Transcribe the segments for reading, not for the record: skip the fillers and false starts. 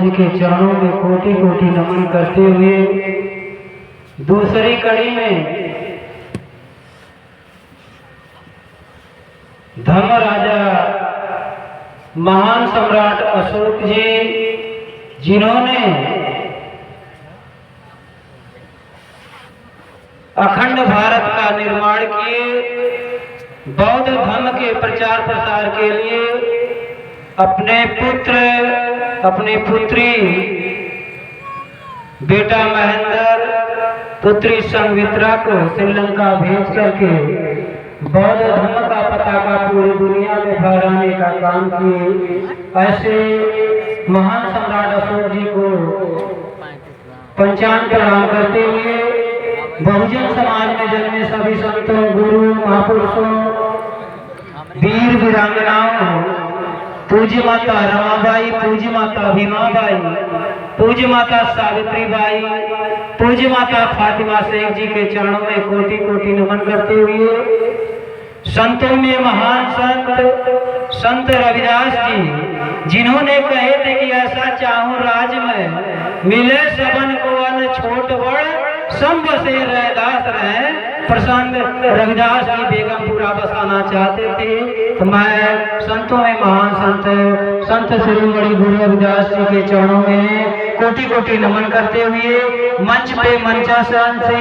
जी के चरणों में कोटि कोटि नमन करते हुए दूसरी कड़ी में धर्म राजा महान सम्राट अशोक जी, जिन्होंने अखंड भारत का निर्माण किए, बौद्ध धर्म के प्रचार प्रसार के लिए अपने पुत्र, अपनी पुत्री, बेटा महेंद्र, पुत्री संवित्रा को श्रीलंका भेज करके बौद्ध धर्म का पताका पूरी दुनिया में फहराने का काम किए। ऐसे महान सम्राट अशोक जी को पंचांग प्रणाम करते हुए बहुजन समाज में जन्मे सभी संतों, गुरु, महापुरुषों, वीर वीरांगनाओं, पूज्य माता रमाबाई, पूज्य माता भीमाबाई, पूज्य माता सावित्रीबाई, पूज्य माता फातिमा शेख जी के चरणों में कोटि कोटि नमन करते हुए संतों में महान संत रविदास जी, जिन्होंने कहे थे कि ऐसा चाहूं राज में मिले सबन को अन छोट बड़ संभ से रैदास रहे प्रसन्न। रविदास जी बेगमपुरा बसाना चाहते थे। तो मैं संतों में महान संत शिरोमणि गुरु रविदास जी के चरणों में कोटि कोटि नमन करते हुए मंच पे मंचासन से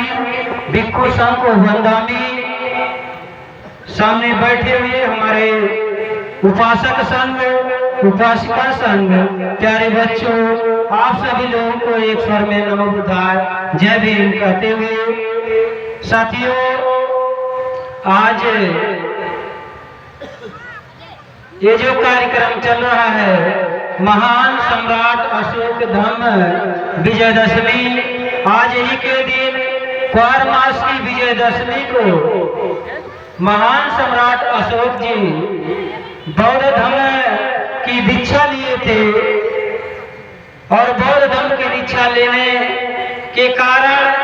भिक्षु संघ को वंदामी, सामने बैठे हुए हमारे उपासक संघ, उपासिका संघ, प्यारे बच्चों, आप सभी लोगों को एक स्वर में नमो बुद्धाय जय भीम कहते हुए, साथियों, आज ये जो कार्यक्रम चल रहा है महान सम्राट अशोक धर्म विजयदशमी, आज ही के दिन क्वार मास की विजयदशमी को महान सम्राट अशोक जी बौद्ध धर्म की दीक्षा लिए थे और बौद्ध धर्म की दीक्षा लेने के कारण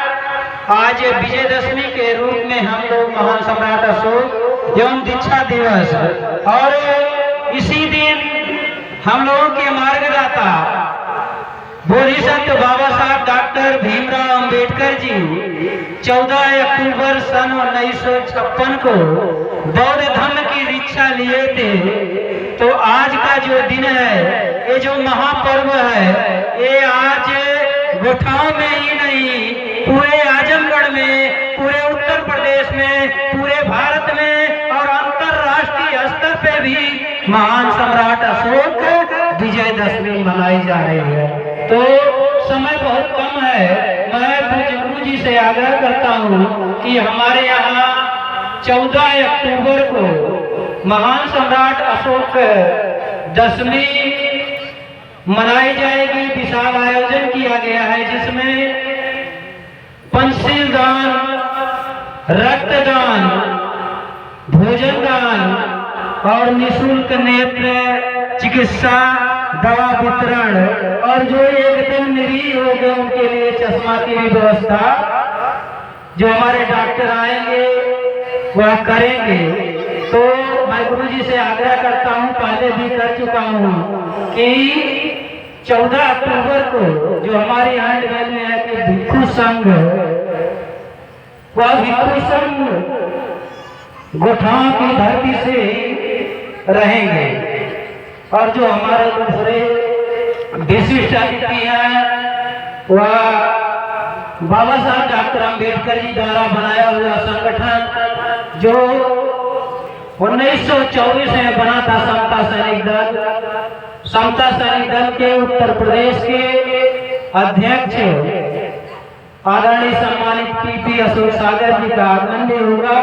आज विजयदशमी के रूप में हम लोग महान सम्राट अशोक एवं दीक्षा दिवस, और इसी दिन हम लोगों के मार्गदाता बोधिसत्व बाबा साहब डॉक्टर भीमराव अंबेडकर जी 14 अक्टूबर सन 1956 को बौद्ध धर्म की दीक्षा लिए थे। तो आज का जो दिन है, ये जो महापर्व है, ये आज गोठाओं में ही नहीं, पूरे आजमगढ़ में, पूरे उत्तर प्रदेश में, पूरे भारत में और अंतरराष्ट्रीय स्तर पे भी महान सम्राट अशोक विजयदशमी मनाई जा रही है। तो समय बहुत कम है, मैं गुरु जी से आग्रह करता हूँ कि हमारे यहाँ 14 अक्टूबर को महान सम्राट अशोक दशमी मनाई जाएगी। विशाल आयोजन किया गया है जिसमें पंचशील दान, रक्तदान, भोजन दान और निःशुल्क नेत्र चिकित्सा, दवा वितरण और जो एकदम निरीह हो गए उनके लिए चश्मा की भी व्यवस्था जो हमारे डॉक्टर आएंगे वह करेंगे। तो मैं गुरु जी से आग्रह करता हूं, पहले भी कर चुका हूं कि 14 अक्टूबर को जो हमारे यहाँ में है कि भिक्षु संघ, वह भिक्षु संघ गोठाओं की धरती से रहेंगे और जो हमारे दूसरे विशिष्ट अतिथि हैं वह बाबा साहब डॉक्टर अंबेडकर जी द्वारा बनाया हुआ संगठन जो 1924 में बना था, समता सैनिक दल। समता सैनिक दल के उत्तर प्रदेश के अध्यक्ष आदरणीय सम्मानित पीपी अशोक सागर जी का आगमन भी होगा।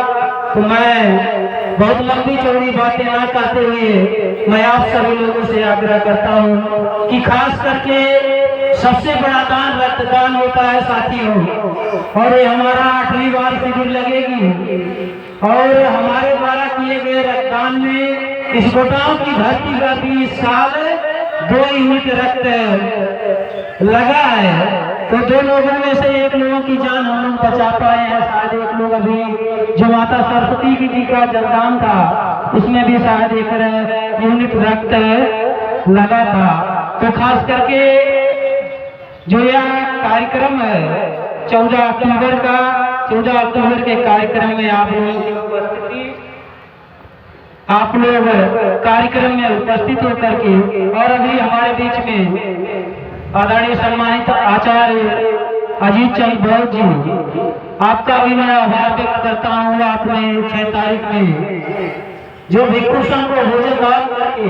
तो मैं बहुत लंबी चौड़ी बातें ना कहते हुए मैं आप सभी लोगों से आग्रह करता हूं कि खास करके सबसे बड़ा दान रक्तदान होता है साथियों, और ये हमारा 8वीं बार शिविर लगेगी और हमारे द्वारा किए गए रक्तदान में इस गोटाओं की धरती का भी इस साल 2 यूनिट रक्त लगा है। तो 2 लोगों में से 1 लोगों की जान हम लोग बचा पाए हैं, शायद 1 लोग अभी जो माता सरस्वती जी का जलदान था उसमें भी शायद 1 यूनिट रक्त लगा था। तो खास करके जो यह कार्यक्रम है 14 अक्टूबर का, 14 अक्टूबर के कार्यक्रम में आप लोगों की उपस्थिति, आप लोग कार्यक्रम में उपस्थित होकर के, और अभी हमारे बीच में आदरणीय सम्मानित आचार्य अजीत चंद बौद्ध जी, आपका भी मैं आभार व्यक्त करता हूँ। आपने 6 तारीख में जो भिक्षु संघ को भोजन दान करके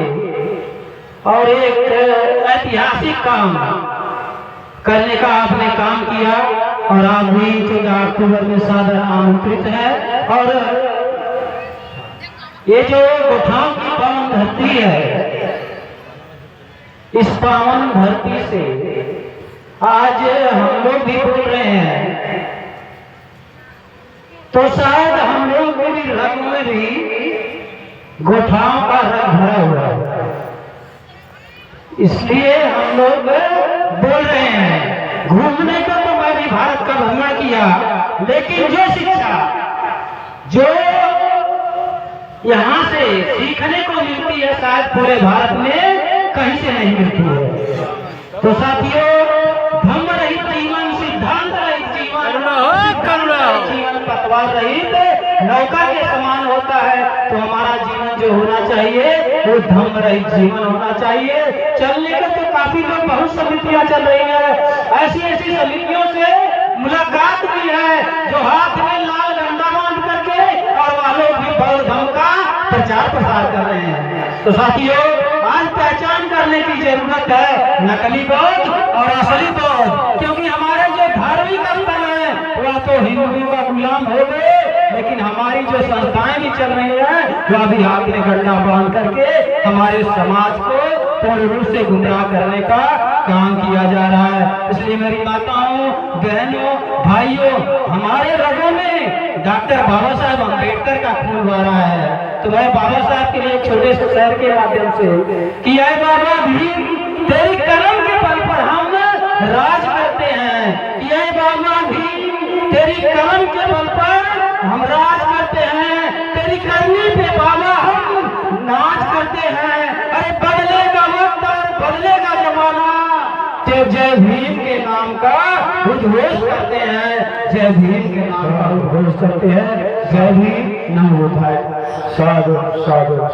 और एक ऐतिहासिक काम करने का आपने काम किया, और आप भी 14 अक्टूबर में सादर आमंत्रित है। और ये जो गोठाओं की पावन धरती है, इस पावन धरती से आज हम लोग भी बोल रहे हैं, तो शायद हम लोग को भी रंग में भी गोठाओं का रंग भरा हुआ है, इसलिए हम लोग बोल रहे हैं। घूमने का तो मैं भी भारत का भ्रमण किया, लेकिन जो शिक्षा जो यहाँ से सीखने को मिलती है शायद पूरे भारत में कहीं से नहीं मिलती है। तो साथियों, धम्म रहित जीवन, सिद्धांत रहित जीवन, जीवन पतवार रहित नौका के समान होता है। तो हमारा जीवन जो होना चाहिए वो धम्म रहित जीवन होना चाहिए। चलने का तो काफी लोग, बहुत समितियां चल रही है, ऐसी ऐसी समितियों से मुलाकात भी है जो हाथ में लाल डंडा बांध करके और वालों भी बौद्ध धर्म का प्रचार प्रसार कर रहे हैं। तो साथियों, आज पहचान करने की जरूरत है नकली बौद्ध और असली बौद्ध, क्योंकि हमारे जो धार्मिक स्थल है वह तो हिंदुओं का गुलाम हो गए, लेकिन हमारी जो संस्थाएं भी चल रही है वह भी हाथ में गड्ढा बांध करके हमारे समाज को पूर्ण रूप से गुमराह करने का काम किया जा रहा है। इसलिए मेरी माताओं, बहनों, भाइयों, हमारे रगों में डॉक्टर बाबा साहब अम्बेडकर का खून बह रहा है। तो मैं बाबा साहब के लिए एक छोटे से शहर के माध्यम से कि आए बाबा भीम, तेरी कलम के बल पर हम राज करते हैं। कि आए बाबा भीम, तेरी कलम के बल पर हम राज करते हैं, तेरी करनी पे बाबा हम नाच करते हैं। अरे बदलेगा वक्त और बदलेगा जमाना, जय भीम के नाम का उद्घोष करते हैं, जय भीम के नाम का उद्घोष करते हैं। जय भीम, नमो बुद्धाय। साधु साधु।